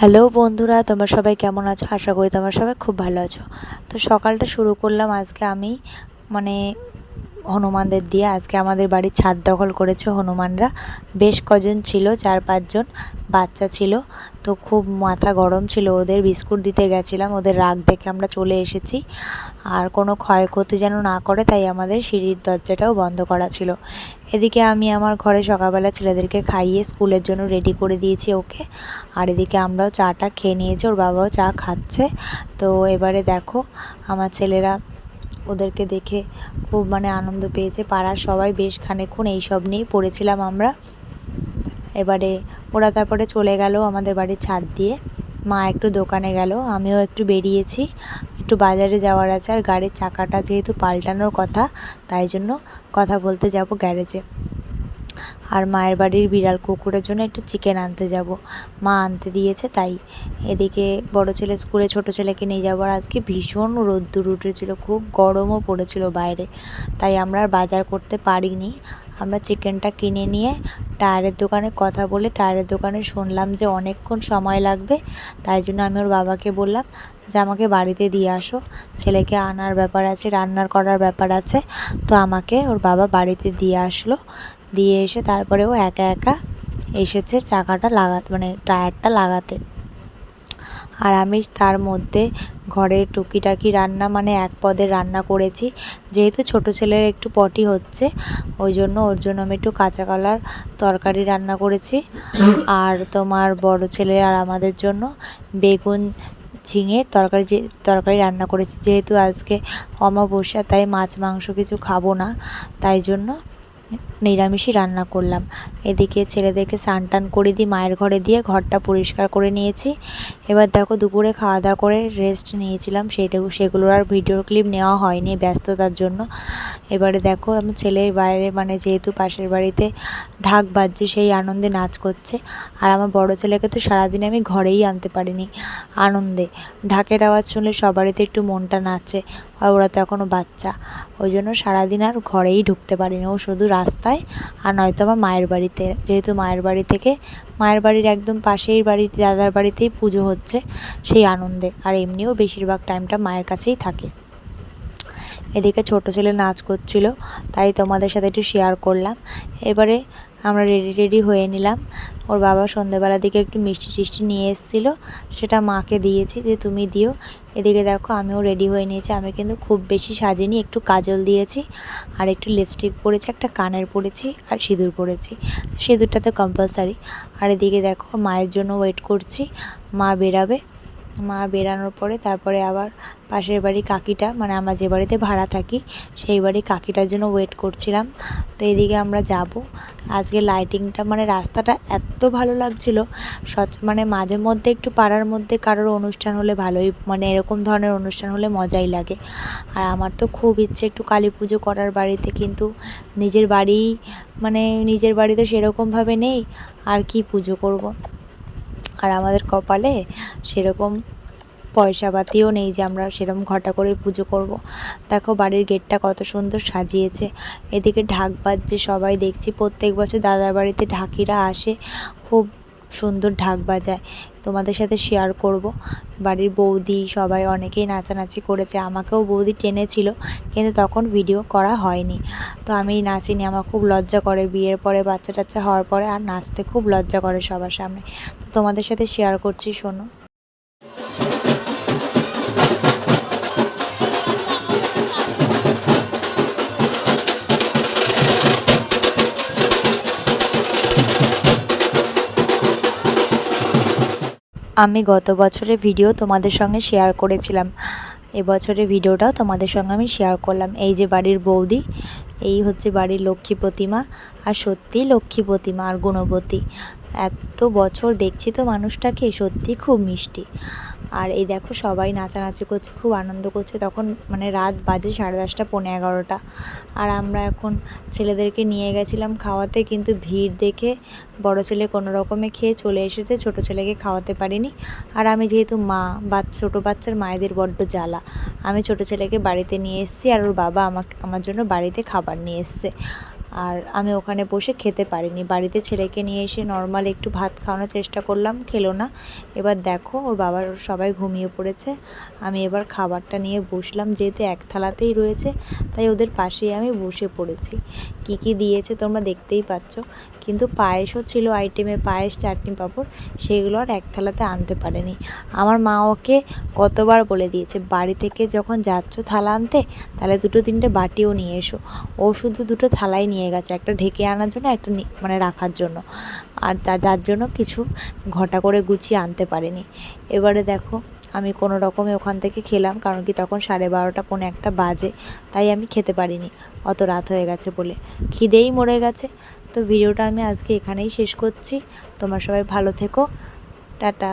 Hello বন্ধুরা, তোমরা সবাই কেমন আছো? আশা করি তোমরা সবাই খুব ভালো আছো। তো সকালটা শুরু করলাম আজকে আমি মানে হনুমানদের দিয়ে। আজকে আমাদের বাড়ির ছাদ দখল করেছে হনুমানরা। বেশ কজন ছিল, 4-5 জন বাচ্চা ছিল। তো খুব মাথা গরম ছিল ওদের। বিস্কুট দিতে গেছিলাম, ওদের রাগ দেখে আমরা চলে এসেছি। আর কোনো ক্ষয়ক্ষতি যেন না করে তাই আমাদের সিঁড়ির দরজাটাও বন্ধ করা ছিল। এদিকে আমি আমার ঘরে সকালবেলা ছেলেদেরকে খাইয়ে স্কুলের জন্য রেডি করে দিয়েছি ওকে। আর এদিকে আমরাও চাটা খেয়ে নিয়েছি, ওর বাবাও চা খাচ্ছে। তো এবারে দেখো আমার ছেলেরা ওদেরকে দেখে খুব আনন্দ পেয়েছে। পাড়ার সবাই বেশ খানিকক্ষণ এইসব নিয়েই পড়েছিলাম আমরা। এবারে ওরা তারপরে চলে গেল আমাদের বাড়ির ছাদ দিয়ে। মা একটু দোকানে গেল, আমিও একটু বেরিয়েছি, একটু বাজারে যাওয়ার আছে। আর গাড়ির চাকাটা যেহেতু পাল্টানোর কথা, তাই জন্য কথা বলতে যাব গ্যারেজে। আর মায়ের বাড়ির বিড়াল কুকুরের জন্য একটু চিকেন আনতে যাব, মা আনতে দিয়েছে তাই। এদিকে বড় ছেলে স্কুলে ছোট ছেলেকে নিয়ে যাবার আজকে ভীষণ রোদ্দুর উঠেছিল, খুব গরমও পড়েছিল বাইরে, তাই আমরা আর বাজার করতে পারিনি। আমরা চিকেনটা কিনে নিয়ে টায়ারের দোকানে কথা বলে টায়ারের দোকানে শুনলাম যে অনেকক্ষণ সময় লাগবে। তাই জন্য আমি ওর বাবাকে বললাম যে আমাকে বাড়িতে দিয়ে আসো, ছেলেকে আনার ব্যাপার আছে, রান্নার করার ব্যাপার আছে। তো আমাকে ওর বাবা বাড়িতে দিয়ে আসলো। দিয়ে এসে তারপরে ও একা একা এসেছে চাকাটা লাগাতে, টায়ারটা লাগাতে। আর আমি তার মধ্যে ঘরের টুকিটাকি রান্না এক পদের রান্না করেছি। যেহেতু ছোট ছেলের একটু পটি হচ্ছে, ওই জন্য ওর জন্য আমি একটু কাঁচা কলার তরকারি রান্না করেছি। আর তোমার বড় ছেলে আর আমাদের জন্য বেগুন ঝিঙের তরকারি রান্না করেছি। যেহেতু আজকে অমাবস্যা, তাই মাছ মাংস কিছু খাবো না, তাই জন্য নিরামিষই রান্না করলাম। এদিকে ছেলেদেরকে স্নান টান করে দিয়ে মায়ের ঘরে দিয়ে ঘরটা পরিষ্কার করে নিয়েছি। এবার দেখো দুপুরে খাওয়া দাওয়া করে রেস্ট নিয়েছিলাম, সেগুলোর আর ভিডিও ক্লিপ নেওয়া হয়নি ব্যস্ততার জন্য। এবারে দেখো আমার ছেলের বাইরে যেহেতু পাশের বাড়িতে ঢাক বাজছে, সেই আনন্দে নাচ করছে। আর আমার বড় ছেলেকে তো সারাদিন আমি ঘরেই আনতে পারিনি আনন্দে। ঢাকের আওয়াজ শুনলে সবারইতে একটু মনটা নাচে, আর ওরা তো এখনও বাচ্চা, ওই জন্য সারাদিন আর ঘরেই ঢুকতে পারিনি। ও শুধু রাস্তায়, আর নয়তো আমার মায়ের বাড়িতে। যেহেতু মায়ের বাড়ির একদম পাশেই দাদার বাড়িতেই পুজো হচ্ছে, সেই আনন্দে। আর এমনিও বেশিরভাগ টাইমটা মায়ের কাছেই থাকে। এদিকে ছোট ছেলে নাচ করছিল, তাই তোমাদের সাথে একটু শেয়ার করলাম। এবারে আমরা রেডি হয়ে নিলাম। ওর বাবা সন্ধ্যেবেলার দিকে একটু মিষ্টি টিষ্টি নিয়ে এসেছিলো, সেটা মাকে দিয়েছি যে তুমি দিও। এদিকে দেখো আমিও রেডি হয়ে নিয়েছি। আমি কিন্তু খুব বেশি সাজিনি, একটু কাজল দিয়েছি আর একটু লিপস্টিক পরেছি, একটা কানের পরেছি আর সিঁদুর পরেছি। সিঁদুরটা তো কম্পালসারি। আর এদিকে দেখো মায়ের জন্য ওয়েট করছি, মা বেরাবে। মা বেরানোর পরে তারপরে আবার পাশের বাড়ি কাকিটা, আমরা যে বাড়িতে ভাড়া থাকি সেই বাড়ি কাকিটার জন্য ওয়েট করছিলাম। তো এদিকে আমরা যাব। আজকে লাইটিংটা রাস্তাটা এত ভালো লাগছিল। মাঝে মধ্যে একটু পাড়ার মধ্যে কারোর অনুষ্ঠান হলে ভালোই, এরকম ধরনের অনুষ্ঠান হলে মজাই লাগে। আর আমার তো খুব ইচ্ছে একটু কালী পুজো করার বাড়িতে, কিন্তু নিজের বাড়িতে সেরকমভাবে নেই, আর কি পুজো করব। আর আমাদের কপালে সেরকম পয়সাপাতিও নেই যে আমরা সেরকম ঘটা করে পুজো করব। দেখো বাড়ির গেটটা কত সুন্দর সাজিয়েছে। এদিকে ঢাক বাজছে, সবাই দেখছি প্রত্যেক বছর দাদার বাড়িতে ঢাকিরা আসে, খুব সুন্দর ঢাক বাজায়। তোমাদের সাথে শেয়ার করব। বাড়ির বৌদি সবাই অনেকেই নাচানাচি করেছে, আমাকেও বৌদি টেনেছিল, কিন্তু তখন ভিডিও করা হয়নি। তো আমি নাচিনি, আমার খুব লজ্জা করে, বিয়ের পরে বাচ্চা টাচ্চা হওয়ার পরে আর নাচতে খুব লজ্জা করে সবার সামনে। তো তোমাদের সাথে শেয়ার করছি, শোনো। আমি গত বছরের ভিডিও তোমাদের সঙ্গে শেয়ার করেছিলাম, এবছরের ভিডিওটাও তোমাদের সঙ্গে আমি শেয়ার করলাম। এই যে বাড়ির বৌদি, এই হচ্ছে বাড়ির লক্ষ্মী প্রতিমা। আর সত্যিই লক্ষ্মী প্রতিমা আর গুণবতী। এত বছর দেখছি তো মানুষটাকে, সত্যি খুব মিষ্টি। আর এই দেখো সবাই নাচানাচি করছে, খুব আনন্দ করছে। তখন রাত বাজে 10:30 পৌনে 11টা। আর আমরা এখন ছেলেদেরকে নিয়ে গেছিলাম খাওয়াতে, কিন্তু ভিড় দেখে বড় ছেলে কোনো রকমে খেয়ে চলে এসেছে, ছোট ছেলেকে খাওয়াতে পারিনি। আর আমি যেহেতু মা, ছোটো বাচ্চার মায়েদের বড্ড জ্বালা, আমি ছোট ছেলেকে বাড়িতে নিয়ে এসেছি, আর ওর বাবা আমার জন্য বাড়িতে খাবার নিয়ে এসছে। আর আমি ওখানে বসে খেতে পারিনি। বাড়িতে ছেলেকে নিয়ে এসে নর্মাল একটু ভাত খাওয়ানোর চেষ্টা করলাম, খেলো না। এবার দেখো ওর বাবার সবাই ঘুমিয়ে পড়েছে। আমি এবার খাবারটা নিয়ে বসলাম, যেহেতু এক থালাতেই রয়েছে তাই ওদের পাশেই আমি বসে পড়েছি। কি কি দিয়েছে তোমরা দেখতেই পাচ্ছ, কিন্তু পায়েসও ছিল আইটেমে, পায়েস চাটনি পাঁপড়, সেগুলো আর এক থালাতে আনতে পারেনি। আমার মা ওকে কতবার বলে দিয়েছে বাড়ি থেকে যখন যাচ্ছ থালা আনতে তাহলে 2-3টে বাটিও নিয়ে এসো। ও শুধু 2টো থালাই নিয়ে গেছে, একটা ঢেকে আনার জন্য, একটা মানে রাখার জন্য, আর যার জন্য কিছু ঘটা করে গুছিয়ে আনতে পারেনি। এবারে দেখো আমি কোনো রকমে ওখান থেকে খেলাম, কারণ কি তখন 12:30 পৌনে 1 বাজে, তাই আমি খেতে পারিনি, অত রাত হয়ে গেছে বলে, খিদেই মরে গেছে। তো ভিডিওটা আমি আজকে এখানেই শেষ করছি। তোমরা সবাই ভালো থেকো, টাটা।